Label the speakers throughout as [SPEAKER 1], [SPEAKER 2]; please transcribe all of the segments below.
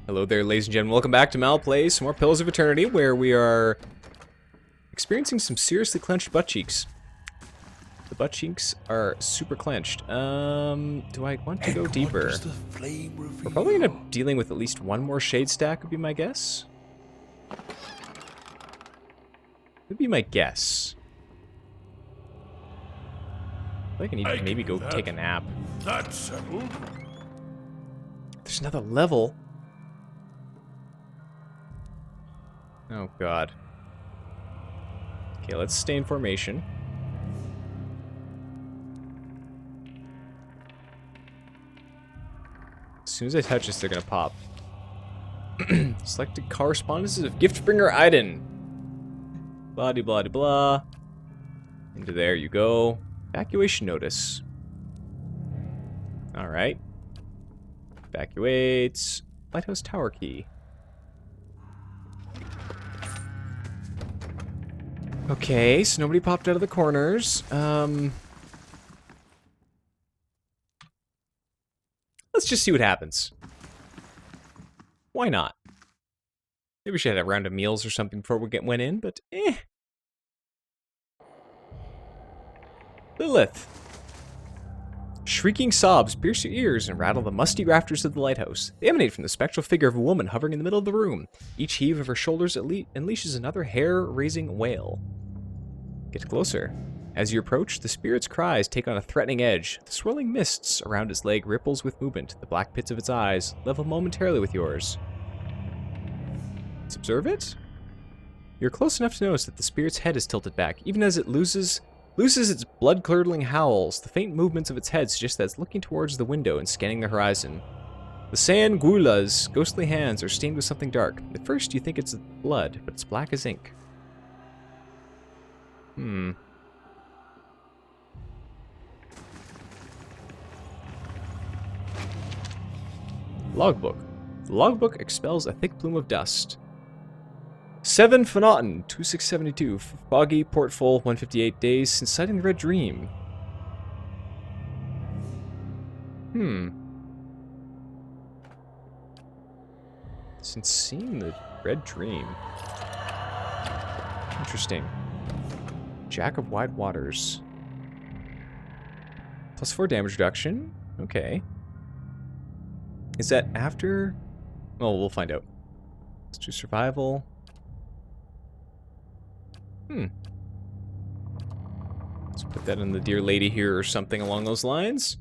[SPEAKER 1] Hello there, ladies and gentlemen. Welcome back to Let'sPlay, some more Pillars of Eternity, where we are experiencing some seriously clenched butt cheeks. The butt cheeks are super clenched. Do I want to go deeper? We're probably going to end up dealing with at least one more shade stack, would be my guess. Would be my guess. I think I need to maybe go take a nap.
[SPEAKER 2] That's settled.
[SPEAKER 1] There's another level. Oh, God. Okay, let's stay in formation. As soon as I touch this, they're gonna pop. Selected correspondences of Giftbringer Aiden. Blah de blah de blah. Into there you go. Evacuation notice. Alright. Evacuates. Lighthouse tower key. Okay, so nobody popped out of the corners. Let's just see what happens. Why not? Maybe we should have a round of meals or something before we went in, but eh. Lilith. Shrieking sobs pierce your ears and rattle the musty rafters of the lighthouse. They emanate from the spectral figure of a woman hovering in the middle of the room. Each heave of her shoulders unleashes another hair-raising wail. Get closer. As you approach, the spirit's cries take on a threatening edge. The swirling mists around its leg ripples with movement. The black pits of its eyes level momentarily with yours. Let's observe it. You're close enough to notice that the spirit's head is tilted back, even as it looses its blood-curdling howls. The faint movements of its head suggest that it's looking towards the window and scanning the horizon. The Saiyan Gula's ghostly hands are stained with something dark. At first, you think it's blood, but it's black as ink. Logbook. The logbook expels a thick plume of dust. 7 Phonauten, 2672, foggy, portful, 158 days since sighting the Red Dream. Since seeing the Red Dream. Interesting. Jack of Wide Waters. +4 damage reduction. Okay. Is that after? Oh, we'll find out. Let's do survival. Let's put that in the Dear Lady here or something along those lines.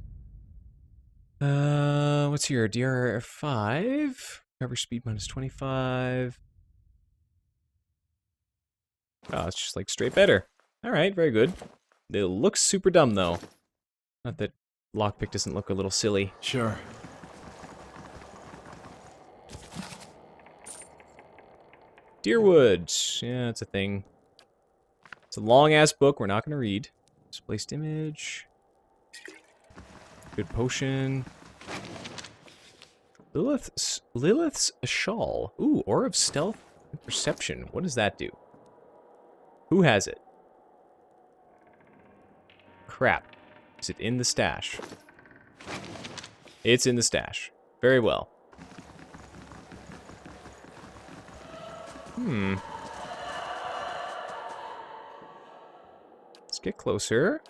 [SPEAKER 1] What's here? DR5. Recovery speed -25. Oh, it's just like straight better. Alright, very good. It looks super dumb though. Not that lockpick doesn't look a little silly.
[SPEAKER 2] Sure.
[SPEAKER 1] Deerwood. Yeah, it's a thing. It's a long-ass book we're not going to read. Displaced image. Good potion. Lilith's shawl. Ooh, Aura of Stealth and Perception. What does that do? Who has it? Crap. Is it in the stash? It's in the stash. Very well. Let's get closer.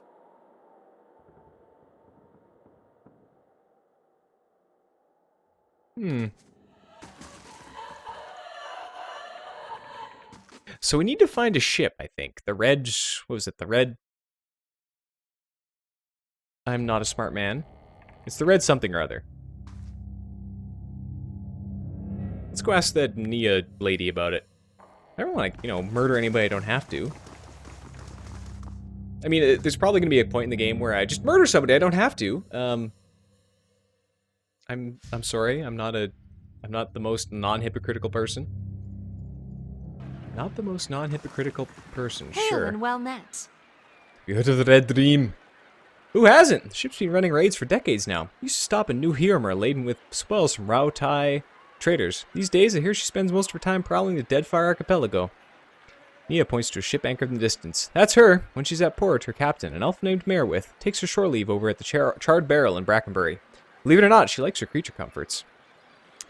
[SPEAKER 1] So we need to find a ship, I think. The red... What was it? The red... I'm not a smart man. It's the red something or other. Let's go ask that Nia lady about it. I don't want to, murder anybody I don't have to. I mean, there's probably going to be a point in the game where I just murder somebody I don't have to. I'm sorry. I'm not the most non-hypocritical person. Not the most non-hypocritical person,
[SPEAKER 3] Hail
[SPEAKER 1] sure.
[SPEAKER 3] and well met.
[SPEAKER 1] You heard of the Red Dream? Who hasn't? The ship's been running raids for decades now. Used to stop in New Hirmer laden with spoils from Rao Tai traders. These days, I hear she spends most of her time prowling the Deadfire Archipelago. Nia points to a ship anchored in the distance. That's her. When she's at port, her captain, an elf named Merewith, takes her shore leave over at the Charred Barrel in Brackenbury. Believe it or not, she likes her creature comforts.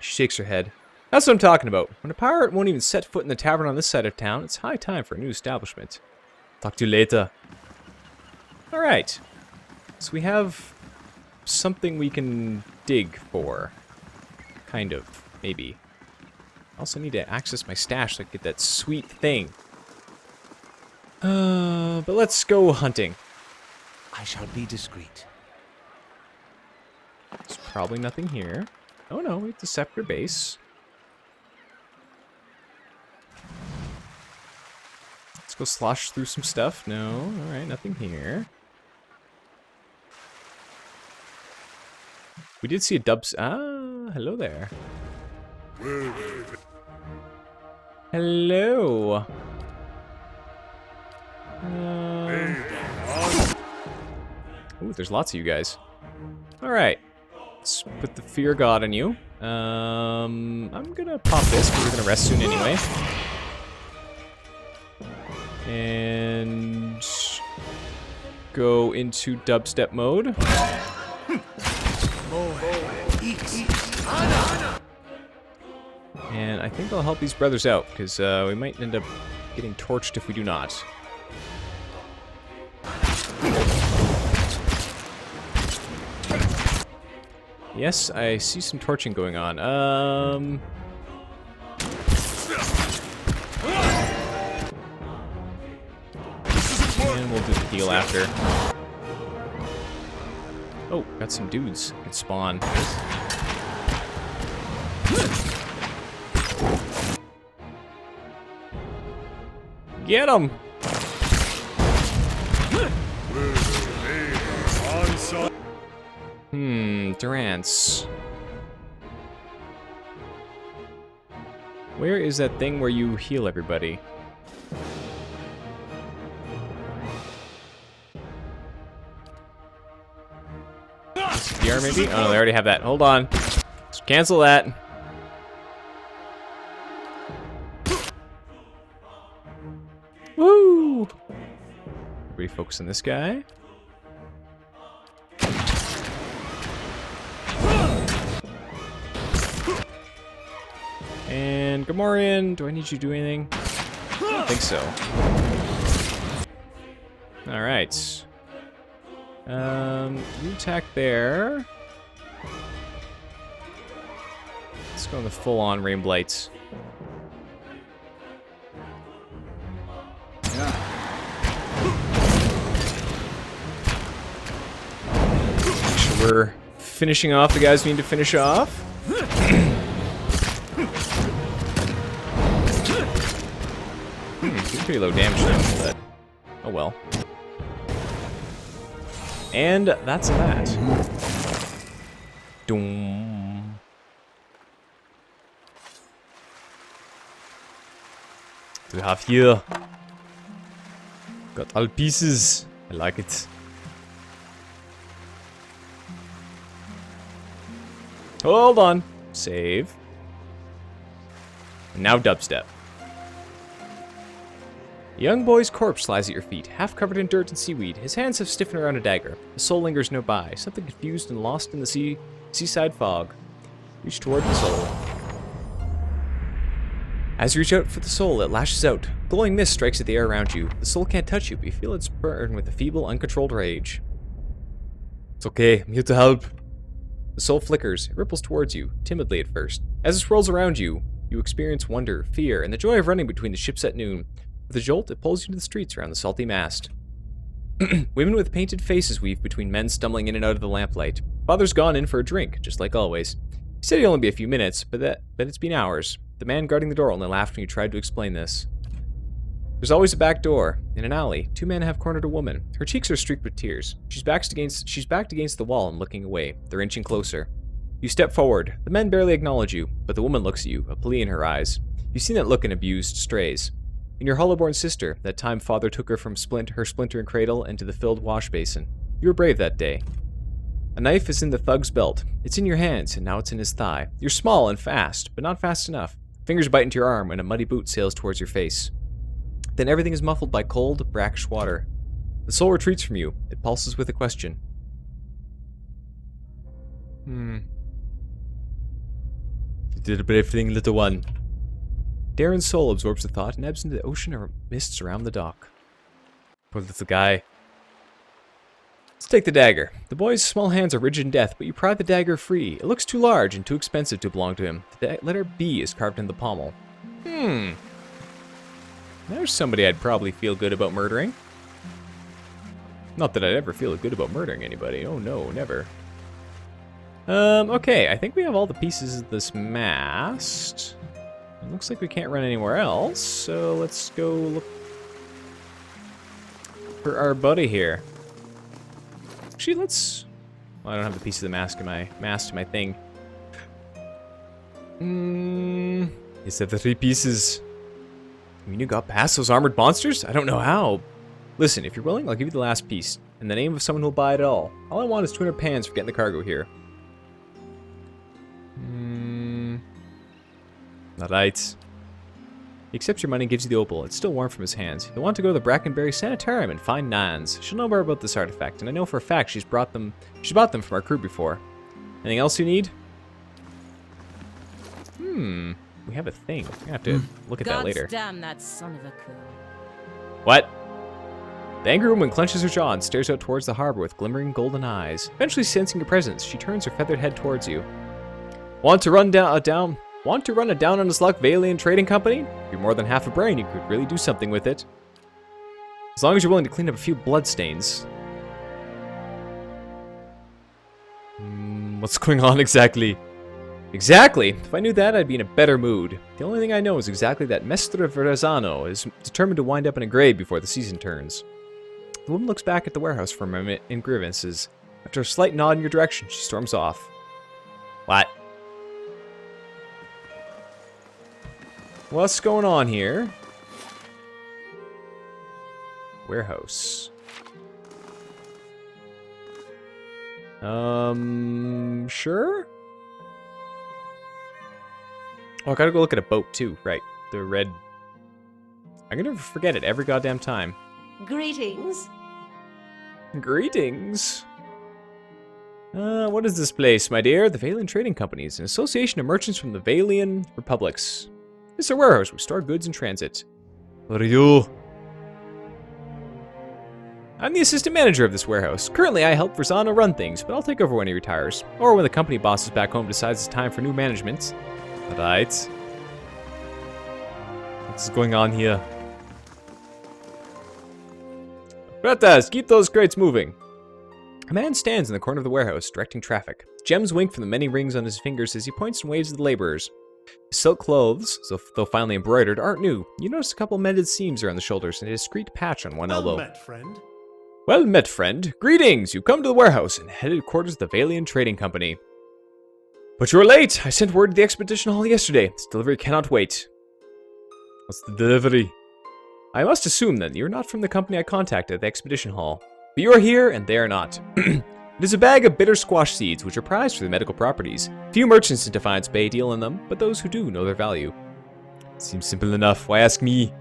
[SPEAKER 1] She shakes her head. That's what I'm talking about. When a pirate won't even set foot in the tavern on this side of town, it's high time for a new establishment. Talk to you later. Alright. So we have something we can dig for. Kind of. Maybe. I also need to access my stash so I can get that sweet thing. But let's go hunting.
[SPEAKER 2] I shall be discreet.
[SPEAKER 1] There's probably nothing here. Oh no, we have the scepter base. Let's go slosh through some stuff. No, alright, nothing here. We did see a dubs. Ah, hello there. Hello. Ooh, there's lots of you guys. Alright. Let's put the fear of God on you. I'm gonna pop this, because we're gonna rest soon anyway. And go into dubstep mode. And I think I'll help these brothers out, because we might end up getting torched if we do not. Yes, I see some torching going on. And we'll do the heal after. Oh, got some dudes that can spawn. Get him! Durance. Where is that thing where you heal everybody? CPR maybe? Oh, no, they already have that. Hold on. Let's cancel that. Woo! Everybody focus on this guy. And Gamorrean, do I need you to do anything? I don't think so. Alright. You attack there. Let's go on the full-on Rain Blights. Make sure we're finishing off the guys we need to finish off. Pretty low damage now, but oh well. And that's that. Doom. We have here. Got all pieces. I like it. Hold on. Save. And now dubstep. A young boy's corpse lies at your feet, half covered in dirt and seaweed. His hands have stiffened around a dagger. The soul lingers nearby, something confused and lost in the seaside fog. Reach toward the soul. As you reach out for the soul, it lashes out. Glowing mist strikes at the air around you. The soul can't touch you, but you feel its burn with a feeble, uncontrolled rage. It's okay, I'm here to help. The soul flickers. It ripples towards you, timidly at first. As it swirls around you, you experience wonder, fear, and the joy of running between the ships at noon. With a jolt, it pulls you to the streets around the salty Mast. Women with painted faces weave between men stumbling in and out of the lamplight. Father's gone in for a drink, just like always. He said it'd only be a few minutes, but it's been hours. The man guarding the door only laughed when you tried to explain this. There's always a back door. In an alley, two men have cornered a woman. Her cheeks are streaked with tears. She's backed against the wall and looking away. They're inching closer. You step forward. The men barely acknowledge you, but the woman looks at you, a plea in her eyes. You've seen that look in abused strays. In your hollow-born sister, that time father took her from her splinter and cradle into the filled wash basin. You were brave that day. A knife is in the thug's belt. It's in your hands, and now it's in his thigh. You're small and fast, but not fast enough. Fingers bite into your arm, and a muddy boot sails towards your face. Then everything is muffled by cold, brackish water. The soul retreats from you. It pulses with a question. did a brave thing, little one. Darren's soul absorbs the thought and ebbs into the ocean of mists around the dock. Poor little guy. Let's take the dagger. The boy's small hands are rigid in death, but you pry the dagger free. It looks too large and too expensive to belong to him. The letter B is carved into the pommel. There's somebody I'd probably feel good about murdering. Not that I'd ever feel good about murdering anybody. Oh no, never. Okay, I think we have all the pieces of this mast. It looks like we can't run anywhere else, so let's go look for our buddy here. Actually, let's... Well, I don't have the piece of the mast in my thing. Is that the 3 pieces? I mean, you got past those armored monsters? I don't know how. Listen, if you're willing, I'll give you the last piece. In the name of someone who'll buy it all. All I want is 200 pans for getting the cargo here. Alright. He accepts your money and gives you the opal. It's still warm from his hands. You'll want to go to the Brackenberry Sanitarium and find Nans. She'll know more about this artifact, and I know for a fact she's bought them from our crew before. Anything else you need? We have a thing. We're gonna have to look at that later.
[SPEAKER 3] Damn that son of a cool.
[SPEAKER 1] What? The angry woman clenches her jaw and stares out towards the harbor with glimmering golden eyes. Eventually sensing your presence, she turns her feathered head towards you. Want to run a down on his luck Valian Trading Company? If you're more than half a brain, you could really do something with it. As long as you're willing to clean up a few bloodstains. What's going on exactly? Exactly! If I knew that, I'd be in a better mood. The only thing I know is exactly that Mestre Verrazano is determined to wind up in a grave before the season turns. The woman looks back at the warehouse for a moment and grimaces. After a slight nod in your direction, she storms off. What? What's going on here? Warehouse. Sure? Oh, I gotta go look at a boat too, right. The red... I'm gonna forget it every goddamn time.
[SPEAKER 4] Greetings.
[SPEAKER 1] Greetings. What is this place, my dear? The Valian Trading Company is an association of merchants from the Valian republics. This is a warehouse. We store goods in transit. What are you? I'm the assistant manager of this warehouse. Currently, I help Verzano run things, but I'll take over when he retires. Or when the company bosses back home decides it's time for new management. Right. What's going on here? Bretas, keep those crates moving. A man stands in the corner of the warehouse, directing traffic. Gems wink from the many rings on his fingers as he points and waves at the laborers. His silk clothes, though finely embroidered, aren't new. You notice a couple mended seams around the shoulders and a discreet patch on one elbow.
[SPEAKER 5] Well met, friend.
[SPEAKER 1] Well met, friend. Greetings! You come to the warehouse and headed quarters of the Valian Trading Company. But you're late! I sent word to the expedition hall yesterday. This delivery cannot wait. What's the delivery? I must assume, then, you're not from the company I contacted at the expedition hall. But you're here, and they are not. It is a bag of bitter squash seeds, which are prized for their medical properties. Few merchants in Defiance Bay deal in them, but those who do know their value. Seems simple enough. Why ask me?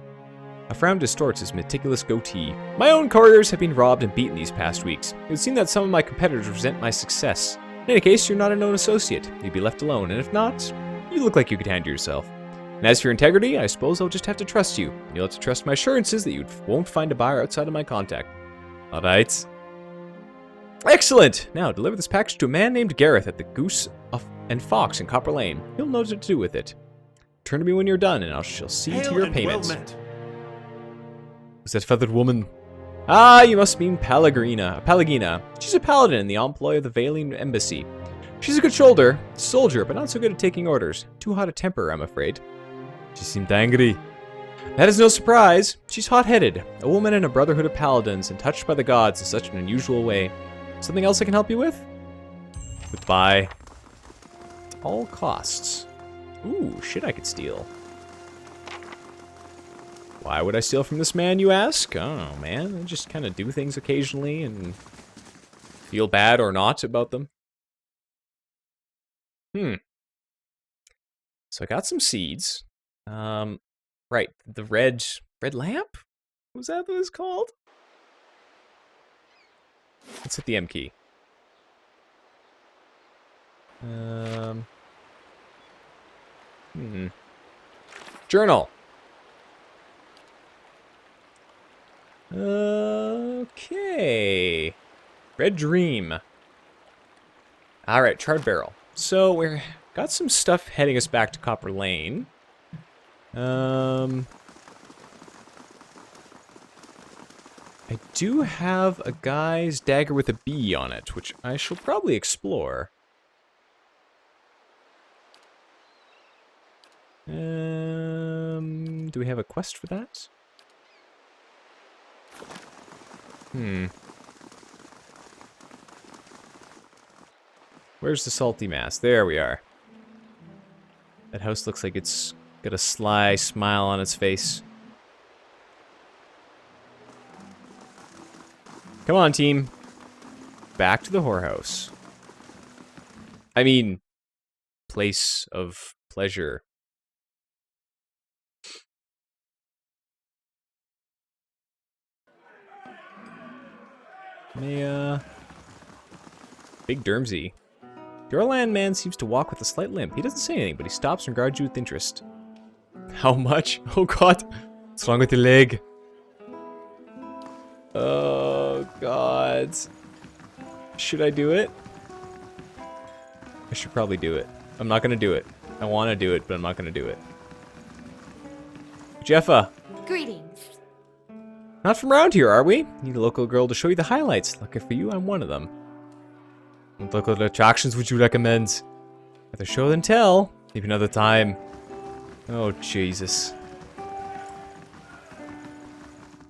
[SPEAKER 1] A frown distorts his meticulous goatee. My own couriers have been robbed and beaten these past weeks. It would seem that some of my competitors resent my success. In any case, you're not a known associate. You'd be left alone, and if not, you look like you could handle yourself. And as for your integrity, I suppose I'll just have to trust you. And you'll have to trust my assurances that you won't find a buyer outside of my contact. Alright. Excellent! Now, deliver this package to a man named Gareth at the Goose and Fox in Copper Lane. He'll know what to do with it. Turn to me when you're done, and I shall see to your payment.
[SPEAKER 5] Well met.
[SPEAKER 1] Was that feathered woman? Ah, you must mean Palagina. She's a paladin in the employ of the Valian Embassy. She's a good soldier, but not so good at taking orders. Too hot a temper, I'm afraid. She seemed angry. That is no surprise. She's hot-headed, a woman in a brotherhood of paladins, and touched by the gods in such an unusual way. Something else I can help you with? Goodbye. All costs. Ooh, shit I could steal. Why would I steal from this man, you ask? Oh, man, I just kind of do things occasionally and feel bad or not about them. So I got some seeds. Right, the red lamp? Was that what it's called? Let's hit the M key. Journal. Okay. Red Dream. Alright, Charred Barrel. So, we've got some stuff heading us back to Copper Lane. I do have a guy's dagger with a bee on it, which I shall probably explore. Do we have a quest for that? Where's the salty mass? There we are. That house looks like it's got a sly smile on its face. Come on, team. Back to the whorehouse. I mean, place of pleasure. Big Dermsy. The Orland man seems to walk with a slight limp. He doesn't say anything, but he stops and regards you with interest. How much? Oh god. What's wrong with your leg? Oh god. Should I do it? I should probably do it. I'm not gonna do it. I want to do it, but I'm not gonna do it. Jeffa.
[SPEAKER 3] Greetings.
[SPEAKER 1] Not from around here, are we? Need a local girl to show you the highlights. Lucky for you, I'm one of them. What local attractions would you recommend? Rather show than tell. Maybe another time. Oh, Jesus.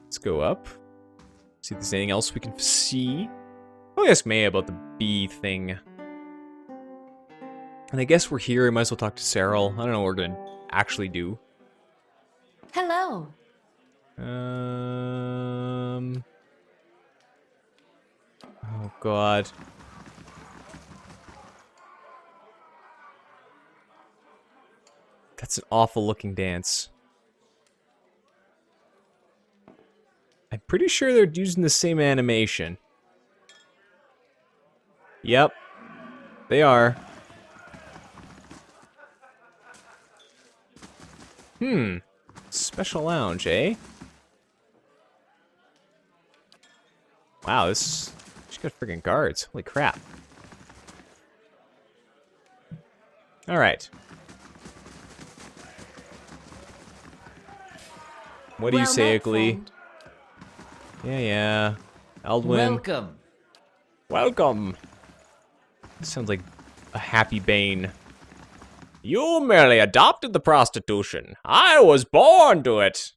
[SPEAKER 1] Let's go up. See if there's anything else we can see. I'll ask May about the bee thing. And I guess we're here. We might as well talk to Cyril. I don't know what we're gonna actually do.
[SPEAKER 3] Hello.
[SPEAKER 1] Oh, God. That's an awful looking dance. I'm pretty sure they're using the same animation. Yep. They are. Special lounge, eh? Wow, she's got friggin' guards. Holy crap. Alright. What do you say, Ugly? Yeah. Aldwin. Welcome. Sounds like a happy Bane. You merely adopted the prostitution. I was born to it.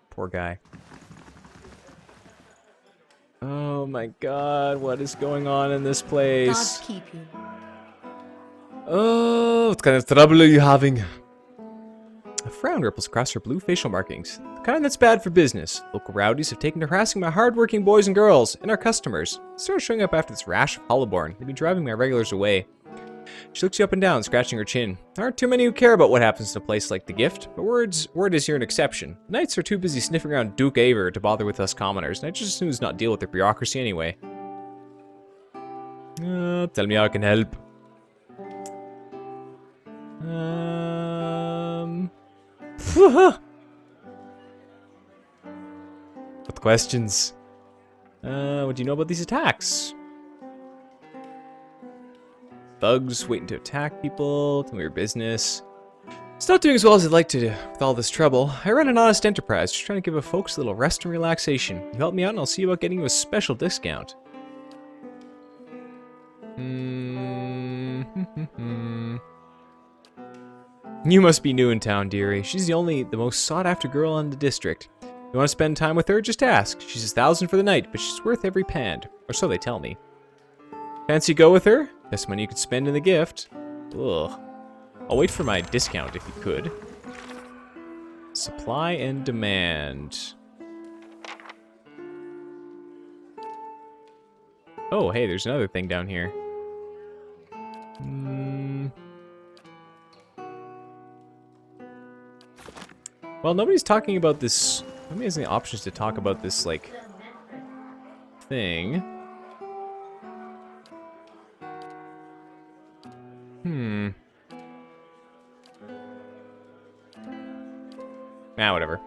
[SPEAKER 1] Poor guy. Oh my god, what is going on in this place?
[SPEAKER 3] God keep you.
[SPEAKER 1] Oh, what kind of trouble are you having? A frown ripples across her blue facial markings. The kind that's bad for business. Local rowdies have taken to harassing my hard-working boys and girls, and our customers. They started showing up after this rash of Hollowborn. They've been driving my regulars away. She looks you up and down, scratching her chin. There aren't too many who care about what happens in a place like the Gift, but word is you're an exception. The Knights are too busy sniffing around Duke Aver to bother with us commoners, and I just as soon as not deal with their bureaucracy anyway. Tell me how I can help. What questions? What do you know about these attacks? Thugs waiting to attack people. Tell me your business. It's not doing as well as I'd like to with all this trouble. I run an honest enterprise, just trying to give a folks a little rest and relaxation. You help me out and I'll see about getting you a special discount. You must be new in town, dearie. She's the most sought-after girl in the district. You want to spend time with her? Just ask. She's 1,000 for the night, but she's worth every pand. Or so they tell me. Fancy go with her? Best money you could spend in the Gift. Ugh. I'll wait for my discount if you could. Supply and demand. Oh, hey, there's another thing down here. Well, nobody's talking about this. Nobody has any options to talk about this, like, thing. Whatever.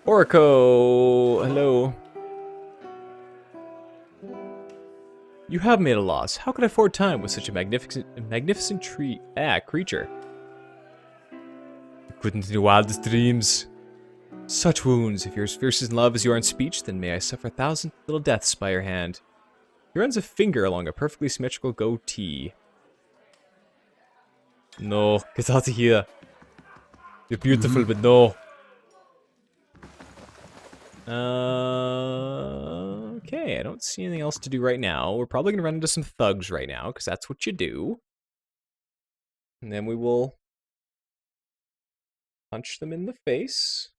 [SPEAKER 1] Orico, hello. You have made a loss. How could I afford time with such a magnificent creature? I couldn't in your wildest dreams. Such wounds. If you're as fierce in love as you are in speech, then may I suffer 1,000 little deaths by your hand. He runs a finger along a perfectly symmetrical goatee. No, get out of here. You're beautiful, but no. Okay, I don't see anything else to do right now. We're probably going to run into some thugs right now, because that's what you do. And then we will punch them in the face,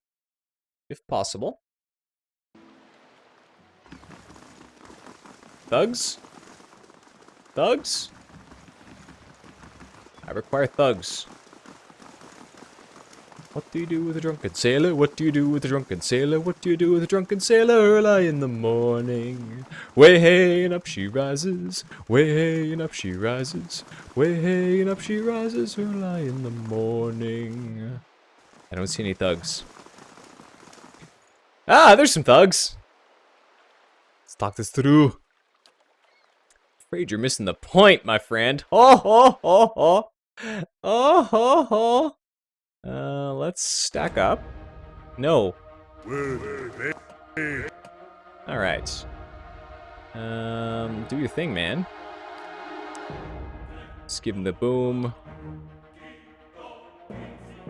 [SPEAKER 1] if possible. Thugs? Thugs? I require thugs. What do you do with a drunken sailor? What do you do with a drunken sailor? What do you do with a drunken sailor early in the morning? Way hey and up she rises. Way hey and up she rises. Way hey and up she rises early in the morning. I don't see any thugs. Ah, there's some thugs. Let's talk this through. Afraid you're missing the point, my friend. Oh ho ho ho. Oh ho ho. Let's stack up. No. Alright. Do your thing, man. Let's give him the boom.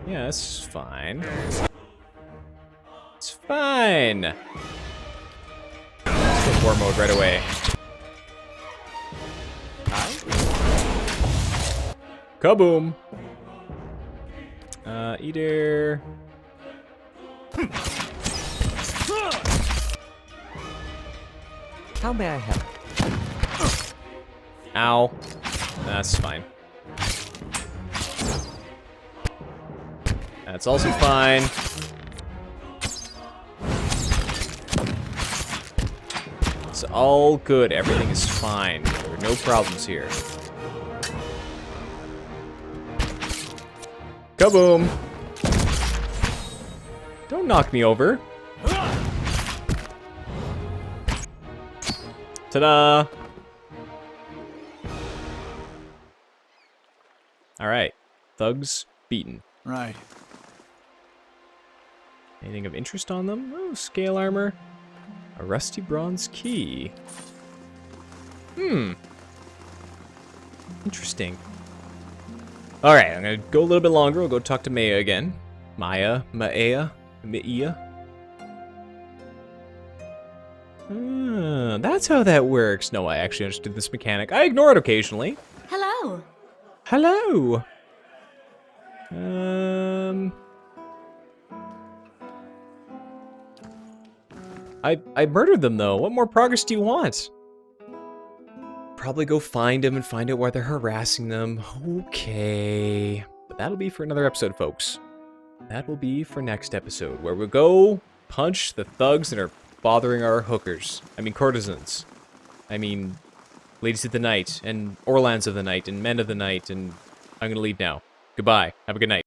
[SPEAKER 1] Yeah, that's fine. It's fine. Let's go war mode right away. Kaboom! Eater.
[SPEAKER 2] How may I help?
[SPEAKER 1] Ow. That's fine. That's also fine. It's all good. Everything is fine. There are no problems here. Kaboom! Don't knock me over. Ta-da! Alright. Thugs beaten.
[SPEAKER 4] Right.
[SPEAKER 1] Anything of interest on them? Oh, scale armor. A rusty bronze key. Interesting. Alright, I'm gonna go a little bit longer. We'll go talk to Maya again. Maya. That's how that works. No, I actually understood this mechanic. I ignore it occasionally.
[SPEAKER 3] Hello.
[SPEAKER 1] Hello. I murdered them though. What more progress do you want? Probably go find them and find out why they're harassing them. Okay. But that'll be for another episode, folks. That will be for next episode, where we'll go punch the thugs that are bothering our hookers. I mean, courtesans. I mean, ladies of the night, and Orlans of the night, and men of the night, and I'm gonna leave now. Goodbye. Have a good night.